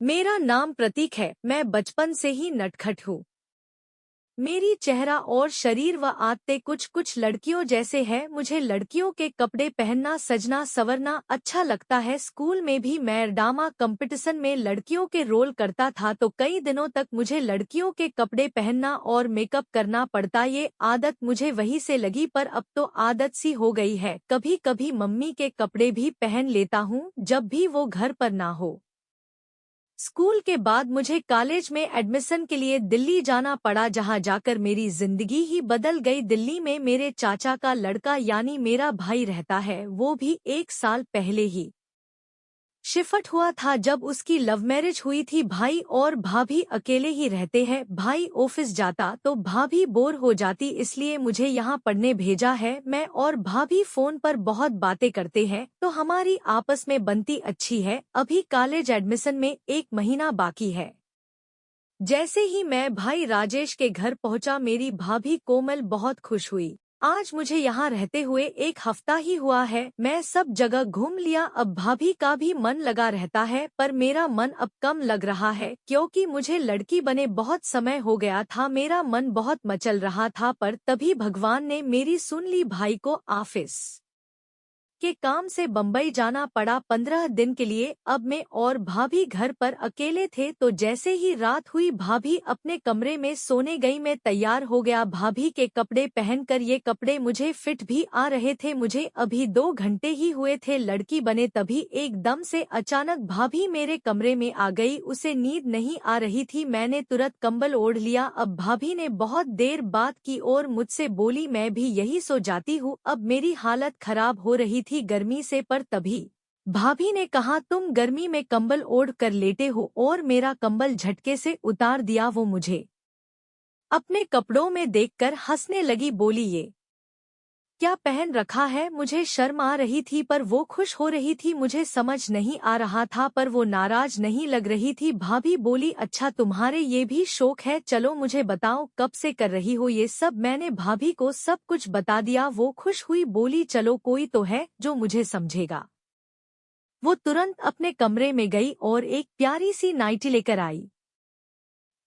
मेरा नाम प्रतीक है। मैं बचपन से ही नटखट हूँ। मेरी चेहरा और शरीर व आदतें कुछ कुछ लड़कियों जैसे है। मुझे लड़कियों के कपड़े पहनना, सजना संवरना अच्छा लगता है। स्कूल में भी मैं ड्रामा कंपटीशन में लड़कियों के रोल करता था, तो कई दिनों तक मुझे लड़कियों के कपड़े पहनना और मेकअप करना पड़ता। ये आदत मुझे वहीं से लगी, पर अब तो आदत सी हो गई है। कभी कभी मम्मी के कपड़े भी पहन लेता हूँ जब भी वो घर पर ना हो। स्कूल के बाद मुझे कॉलेज में एडमिशन के लिए दिल्ली जाना पड़ा, जहां जाकर मेरी जिंदगी ही बदल गई। दिल्ली में मेरे चाचा का लड़का यानी मेरा भाई रहता है। वो भी 1 साल पहले ही शिफ्ट हुआ था, जब उसकी लव मैरिज हुई थी। भाई और भाभी अकेले ही रहते हैं। भाई ऑफिस जाता तो भाभी बोर हो जाती, इसलिए मुझे यहाँ पढ़ने भेजा है। मैं और भाभी फोन पर बहुत बातें करते हैं, तो हमारी आपस में बनती अच्छी है। अभी कॉलेज एडमिशन में 1 महीना बाकी है। जैसे ही मैं भाई राजेश के घर पहुंचा, मेरी भाभी कोमल बहुत खुश हुई। आज मुझे यहाँ रहते हुए 1 हफ्ता ही हुआ है। मैं सब जगह घूम लिया। अब भाभी का भी मन लगा रहता है, पर मेरा मन अब कम लग रहा है, क्योंकि मुझे लड़की बने बहुत समय हो गया था। मेरा मन बहुत मचल रहा था, पर तभी भगवान ने मेरी सुन ली। भाई को ऑफिस के काम से बम्बई जाना पड़ा 15 दिन के लिए। अब मैं और भाभी घर पर अकेले थे, तो जैसे ही रात हुई भाभी अपने कमरे में सोने गई। मैं तैयार हो गया भाभी के कपड़े पहनकर। ये कपड़े मुझे फिट भी आ रहे थे। मुझे अभी 2 घंटे ही हुए थे लड़की बने, तभी एकदम से अचानक भाभी मेरे कमरे में आ गई। उसे नींद नहीं आ रही थी। मैंने तुरंत कंबल ओढ़ लिया। अब भाभी ने बहुत देर बात की और मुझसे बोली, मैं भी यही सो जाती हूँ। अब मेरी हालत खराब हो रही थी गर्मी से, पर तभी भाभी ने कहा, तुम गर्मी में कंबल ओढ़ कर लेटे हो, और मेरा कंबल झटके से उतार दिया। वो मुझे अपने कपड़ों में देखकर हंसने लगी, बोली, ये क्या पहन रखा है? मुझे शर्म आ रही थी, पर वो खुश हो रही थी। मुझे समझ नहीं आ रहा था, पर वो नाराज नहीं लग रही थी। भाभी बोली, अच्छा तुम्हारे ये भी शौक है, चलो मुझे बताओ कब से कर रही हो ये सब। मैंने भाभी को सब कुछ बता दिया। वो खुश हुई, बोली, चलो कोई तो है जो मुझे समझेगा। वो तुरंत अपने कमरे में गई और एक प्यारी सी नाइटी लेकर आई।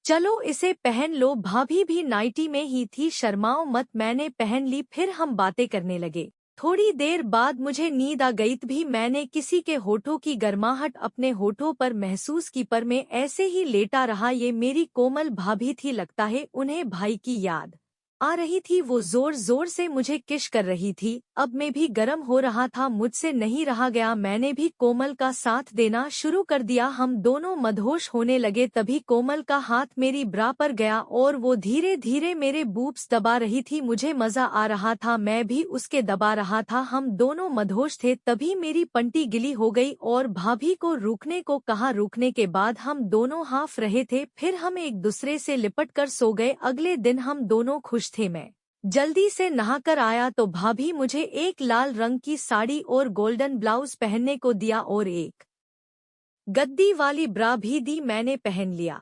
चलो इसे पहन लो। भाभी भी नाइटी में ही थी। शर्माओ मत, मैंने पहन ली। फिर हम बातें करने लगे। थोड़ी देर बाद मुझे नींद आ गई। भी मैंने किसी के होठों की गर्माहट अपने होठों पर महसूस की, पर मैं ऐसे ही लेटा रहा। ये मेरी कोमल भाभी थी। लगता है उन्हें भाई की याद आ रही थी। वो जोर जोर से मुझे किस कर रही थी। अब मैं भी गर्म हो रहा था, मुझसे नहीं रहा गया। मैंने भी कोमल का साथ देना शुरू कर दिया। हम दोनों मदहोश होने लगे। तभी कोमल का हाथ मेरी ब्रा पर गया और वो धीरे धीरे मेरे बूब्स दबा रही थी। मुझे मजा आ रहा था, मैं भी उसके दबा रहा था। हम दोनों मदहोश थे। तभी मेरी पंटी गिली हो गई और भाभी को रुकने को कहा। रुकने के बाद हम दोनों हाफ रहे थे, फिर हम एक दूसरे से लिपट कर सो गए। अगले दिन हम दोनों खुश थे। मैं जल्दी से नहाकर आया तो भाभी मुझे एक लाल रंग की साड़ी और गोल्डन ब्लाउज पहनने को दिया और एक गद्दी वाली ब्रा भी दी। मैंने पहन लिया।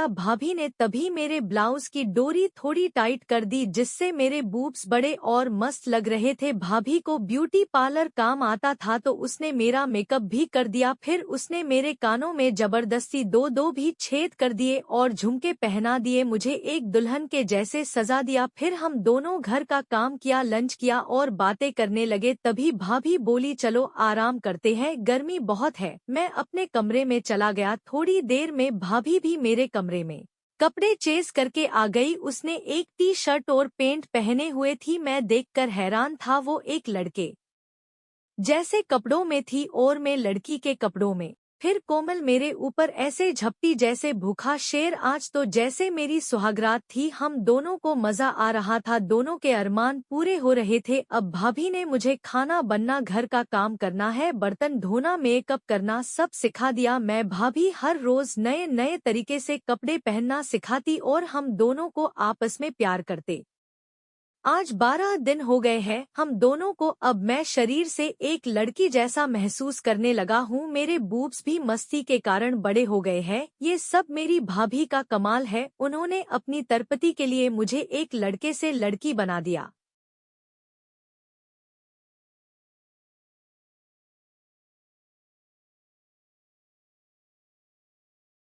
भाभी ने तभी मेरे ब्लाउज की डोरी थोड़ी टाइट कर दी, जिससे मेरे बूब्स बड़े और मस्त लग रहे थे। भाभी को ब्यूटी पार्लर काम आता था, तो उसने मेरा मेकअप भी कर दिया। फिर उसने मेरे कानों में जबरदस्ती दो दो भी छेद कर दिए और झुमके पहना दिए। मुझे एक दुल्हन के जैसे सजा दिया। फिर हम दोनों घर का काम किया, लंच किया और बातें करने लगे। तभी भाभी बोली, चलो आराम करते हैं, गर्मी बहुत है। मैं अपने कमरे में चला गया। थोड़ी देर में भाभी भी मेरे कमरे में कपड़े चेंज करके आ गई। उसने एक टी शर्ट और पैंट पहने हुए थी। मैं देखकर हैरान था। वो एक लड़के जैसे कपड़ों में थी और मैं लड़की के कपड़ों में। फिर कोमल मेरे ऊपर ऐसे झपटी जैसे भूखा शेर। आज तो जैसे मेरी सुहागरात थी। हम दोनों को मजा आ रहा था, दोनों के अरमान पूरे हो रहे थे। अब भाभी ने मुझे खाना बनना, घर का काम करना है, बर्तन धोना, मेकअप करना सब सिखा दिया। मैं भाभी हर रोज नए नए तरीके से कपड़े पहनना सिखाती और हम दोनों को आपस में प्यार करते। आज 12 दिन हो गए हैं हम दोनों को। अब मैं शरीर से एक लड़की जैसा महसूस करने लगा हूँ। मेरे बूब्स भी मस्ती के कारण बड़े हो गए हैं। ये सब मेरी भाभी का कमाल है। उन्होंने अपनी तरपति के लिए मुझे एक लड़के से लड़की बना दिया।